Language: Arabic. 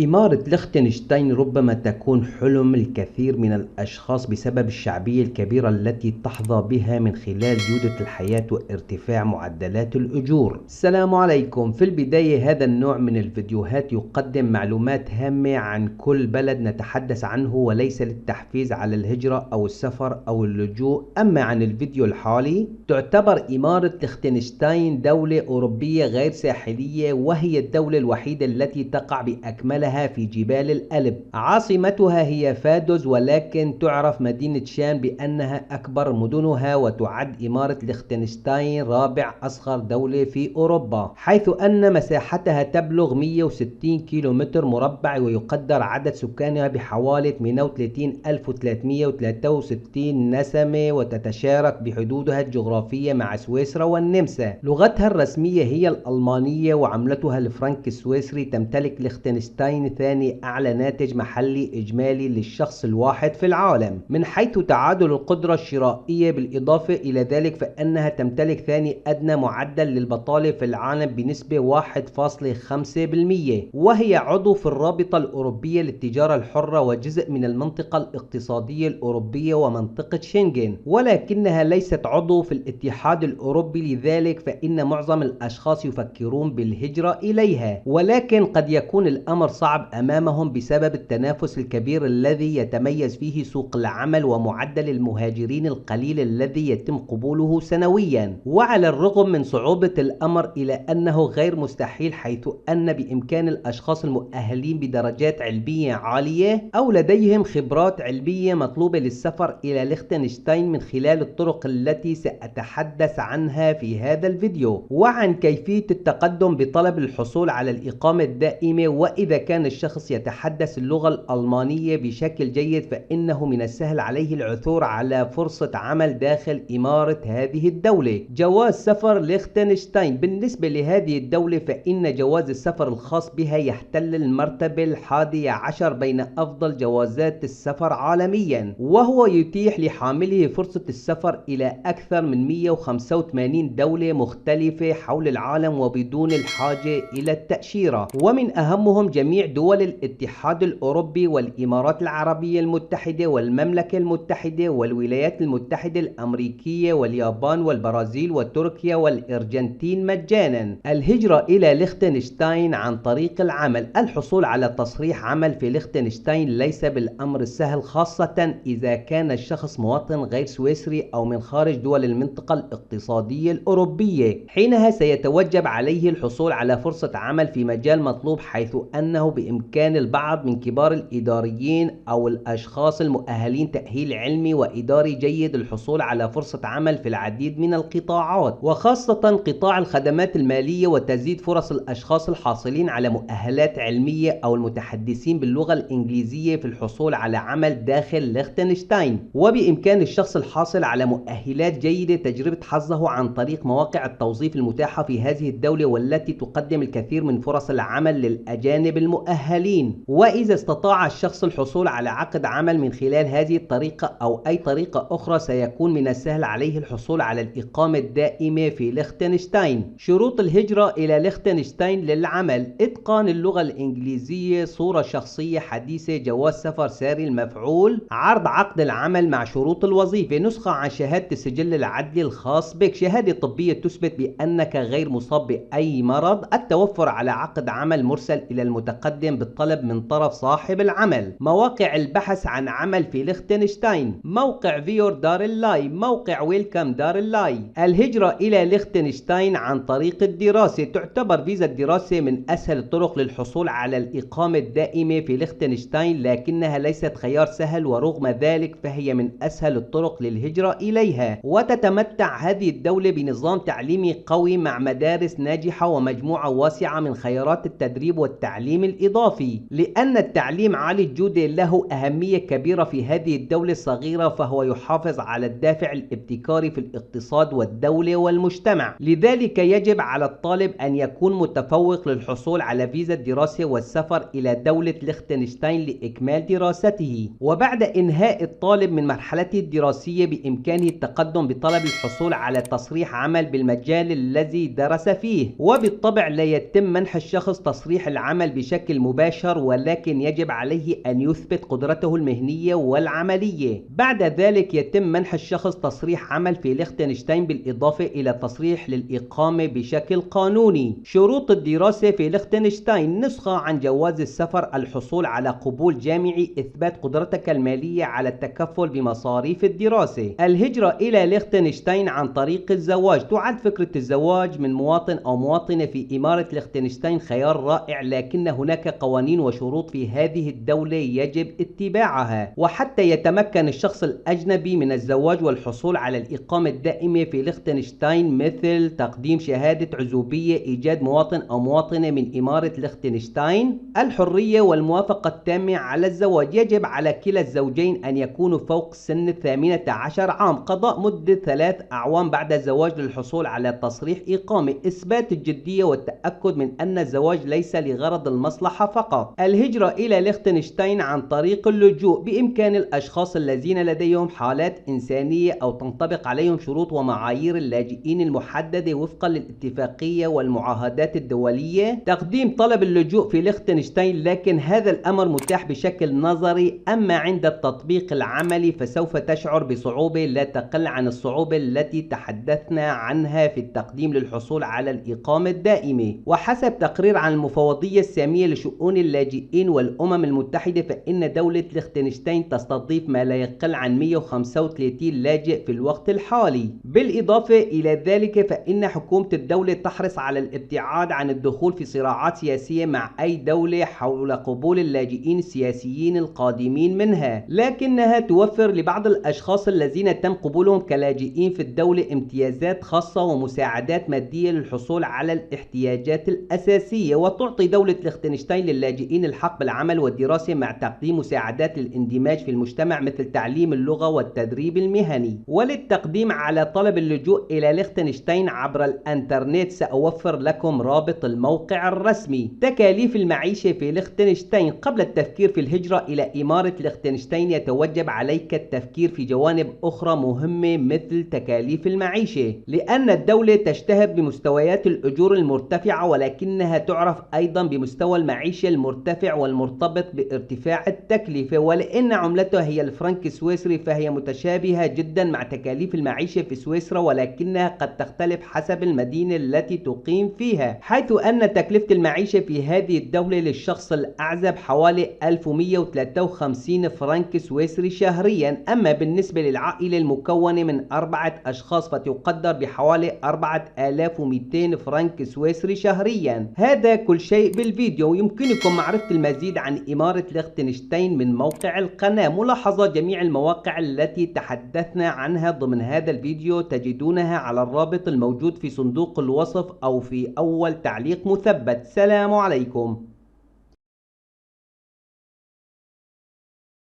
إمارة ليختنشتاين ربما تكون حلم الكثير من الأشخاص بسبب الشعبية الكبيرة التي تحظى بها من خلال جودة الحياة وارتفاع معدلات الأجور. السلام عليكم. في البداية هذا النوع من الفيديوهات يقدم معلومات هامة عن كل بلد نتحدث عنه وليس للتحفيز على الهجرة أو السفر أو اللجوء. أما عن الفيديو الحالي، تعتبر إمارة ليختنشتاين دولة أوروبية غير ساحلية، وهي الدولة الوحيدة التي تقع بأكملها في جبال الألب. عاصمتها هي فادوز، ولكن تعرف مدينة شان بأنها أكبر مدنها، وتعد إمارة ليختنشتاين رابع أصغر دولة في أوروبا، حيث أن مساحتها تبلغ 160 كيلومتر مربع، ويقدر عدد سكانها بحوالي 38363 نسمة، وتتشارك بحدودها الجغرافية مع سويسرا والنمسا. لغتها الرسمية هي الألمانية، وعملتها الفرنك السويسري. تمتلك ليختنشتاين ثاني أعلى ناتج محلي إجمالي للشخص الواحد في العالم من حيث تعادل القدرة الشرائية. بالإضافة إلى ذلك فإنها تمتلك ثاني أدنى معدل للبطالة في العالم بنسبة 1.5%، وهي عضو في الرابطة الأوروبية للتجارة الحرة وجزء من المنطقة الاقتصادية الأوروبية ومنطقة شنغن، ولكنها ليست عضو في الاتحاد الأوروبي. لذلك فإن معظم الأشخاص يفكرون بالهجرة إليها، ولكن قد يكون الأمر صعب أمامهم بسبب التنافس الكبير الذي يتميز فيه سوق العمل ومعدل المهاجرين القليل الذي يتم قبوله سنويا. وعلى الرغم من صعوبة الأمر إلى أنه غير مستحيل، حيث أن بإمكان الأشخاص المؤهلين بدرجات علمية عالية أو لديهم خبرات علمية مطلوبة للسفر إلى ليختنشتاين من خلال الطرق التي سأتحدث عنها في هذا الفيديو، وعن كيفية التقدم بطلب الحصول على الإقامة الدائمة. وإذا كان الشخص يتحدث اللغة الألمانية بشكل جيد، فإنه من السهل عليه العثور على فرصة عمل داخل إمارة هذه الدولة. جواز سفر ليختنشتاين. بالنسبة لهذه الدولة فإن جواز السفر الخاص بها يحتل المرتبة 11 بين أفضل جوازات السفر عالميا، وهو يتيح لحامله فرصة السفر إلى أكثر من 185 دولة مختلفة حول العالم وبدون الحاجة إلى التأشيرة، ومن أهمهم جميع دول الاتحاد الأوروبي والإمارات العربية المتحدة والمملكة المتحدة والولايات المتحدة الأمريكية واليابان والبرازيل وتركيا والأرجنتين مجانا. الهجرة إلى ليختنشتاين عن طريق العمل. الحصول على تصريح عمل في ليختنشتاين ليس بالأمر السهل، خاصة إذا كان الشخص مواطن غير سويسري أو من خارج دول المنطقة الاقتصادية الأوروبية. حينها سيتوجب عليه الحصول على فرصة عمل في مجال مطلوب، حيث أنه بإمكان البعض من كبار الإداريين أو الأشخاص المؤهلين تأهيل علمي وإداري جيد الحصول على فرصة عمل في العديد من القطاعات، وخاصة قطاع الخدمات المالية، وتزيد فرص الأشخاص الحاصلين على مؤهلات علمية أو المتحدثين باللغة الإنجليزية في الحصول على عمل داخل ليختنشتاين. وبإمكان الشخص الحاصل على مؤهلات جيدة تجربة حظه عن طريق مواقع التوظيف المتاحة في هذه الدولة، والتي تقدم الكثير من فرص العمل للأجانب المؤهلين. وإذا استطاع الشخص الحصول على عقد عمل من خلال هذه الطريقة أو أي طريقة أخرى، سيكون من السهل عليه الحصول على الإقامة الدائمة في ليختنشتاين. شروط الهجرة إلى ليختنشتاين للعمل: إتقان اللغة الإنجليزية، صورة شخصية حديثة، جواز سفر ساري المفعول، عرض عقد العمل مع شروط الوظيفة، نسخة عن شهادة السجل العدلي الخاص بك، شهادة طبية تثبت بأنك غير مصاب بأي مرض، التوفر على عقد عمل مرسل إلى المتقدم بالطلب من طرف صاحب العمل. مواقع البحث عن عمل في ليختنشتاين: موقع فيور دار اللاي، موقع ويلكم دار اللاي. الهجرة إلى ليختنشتاين عن طريق الدراسة. تعتبر فيزا الدراسة من أسهل الطرق للحصول على الإقامة الدائمة في ليختنشتاين، لكنها ليست خيار سهل، ورغم ذلك فهي من أسهل الطرق للهجرة إليها. وتتمتع هذه الدولة بنظام تعليمي قوي مع مدارس ناجحة ومجموعة واسعة من خيارات التدريب والتعليم الإضافي. لأن التعليم عالي الجودة له أهمية كبيرة في هذه الدولة الصغيرة، فهو يحافظ على الدافع الابتكاري في الاقتصاد والدولة والمجتمع. لذلك يجب على الطالب أن يكون متفوق للحصول على فيزا الدراسة والسفر إلى دولة ليختنشتاين لإكمال دراسته. وبعد إنهاء الطالب من مرحلته الدراسية بإمكانه التقدم بطلب الحصول على تصريح عمل بالمجال الذي درس فيه، وبالطبع لا يتم منح الشخص تصريح العمل بشكل بشكل مباشر، ولكن يجب عليه أن يثبت قدرته المهنية والعملية. بعد ذلك يتم منح الشخص تصريح عمل في ليختنشتاين بالإضافة إلى تصريح للإقامة بشكل قانوني. شروط الدراسة في ليختنشتاين: نسخة عن جواز السفر، الحصول على قبول جامعي، إثبات قدرتك المالية على التكفل بمصاريف الدراسة. الهجرة إلى ليختنشتاين عن طريق الزواج: تعد فكرة الزواج من مواطن أو مواطنة في إمارة ليختنشتاين خيار رائع، لكن هناك قوانين وشروط في هذه الدولة يجب اتباعها. وحتى يتمكن الشخص الأجنبي من الزواج والحصول على الإقامة الدائمة في ليختنشتاين، مثل تقديم شهادة عزوبية، إيجاد مواطن أو مواطنة من إمارة ليختنشتاين، الحرية والموافقة التامة على الزواج: يجب على كلا الزوجين أن يكونوا فوق سن 18 عام، قضاء مدة 3 أعوام بعد الزواج للحصول على تصريح إقامة، إثبات الجدية والتأكد من أن الزواج ليس لغرض المصلحة فقط. الهجرة إلى ليختنشتاين عن طريق اللجوء: بإمكان الأشخاص الذين لديهم حالات إنسانية أو تنطبق عليهم شروط ومعايير اللاجئين المحددة وفقا للاتفاقية والمعاهدات الدولية تقديم طلب اللجوء في ليختنشتاين، لكن هذا الأمر متاح بشكل نظري، أما عند التطبيق العملي فسوف تشعر بصعوبة لا تقل عن الصعوبة التي تحدثنا عنها في التقديم للحصول على الإقامة الدائمة. وحسب تقرير عن المفوضية السامية لشؤون اللاجئين والأمم المتحدة، فإن دولة ليختنشتاين تستضيف ما لا يقل عن 135 لاجئ في الوقت الحالي. بالإضافة إلى ذلك فإن حكومة الدولة تحرص على الابتعاد عن الدخول في صراعات سياسية مع أي دولة حول قبول اللاجئين السياسيين القادمين منها، لكنها توفر لبعض الأشخاص الذين تم قبولهم كلاجئين في الدولة امتيازات خاصة ومساعدات مادية للحصول على الاحتياجات الأساسية. وتعطي دولة ليختنشتاين للاجئين الحق بالعمل والدراسة مع تقديم مساعدات للاندماج في المجتمع مثل تعليم اللغة والتدريب المهني. وللتقديم على طلب اللجوء إلى ليختنشتاين عبر الإنترنت سأوفر لكم رابط الموقع الرسمي. تكاليف المعيشة في ليختنشتاين: قبل التفكير في الهجرة إلى إمارة ليختنشتاين يتوجب عليك التفكير في جوانب أخرى مهمة مثل تكاليف المعيشة، لأن الدولة تشتهر بمستويات الأجور المرتفعة، ولكنها تعرف أيضا بمستوى المعيشة المرتفع والمرتبط بارتفاع التكلفة. ولأن عملتها هي الفرنك السويسري فهي متشابهة جدا مع تكاليف المعيشة في سويسرا، ولكنها قد تختلف حسب المدينة التي تقيم فيها، حيث أن تكلفة المعيشة في هذه الدولة للشخص الأعزب حوالي 1153 فرنك سويسري شهريا، أما بالنسبة للعائلة المكونة من 4 أشخاص فتقدر بحوالي 4200 فرنك سويسري شهريا. هذا كل شيء بالفيديو، يمكنكم معرفة المزيد عن إمارة ليختنشتاين من موقع القناة. ملاحظة: جميع المواقع التي تحدثنا عنها ضمن هذا الفيديو تجدونها على الرابط الموجود في صندوق الوصف أو في أول تعليق مثبت. سلام عليكم.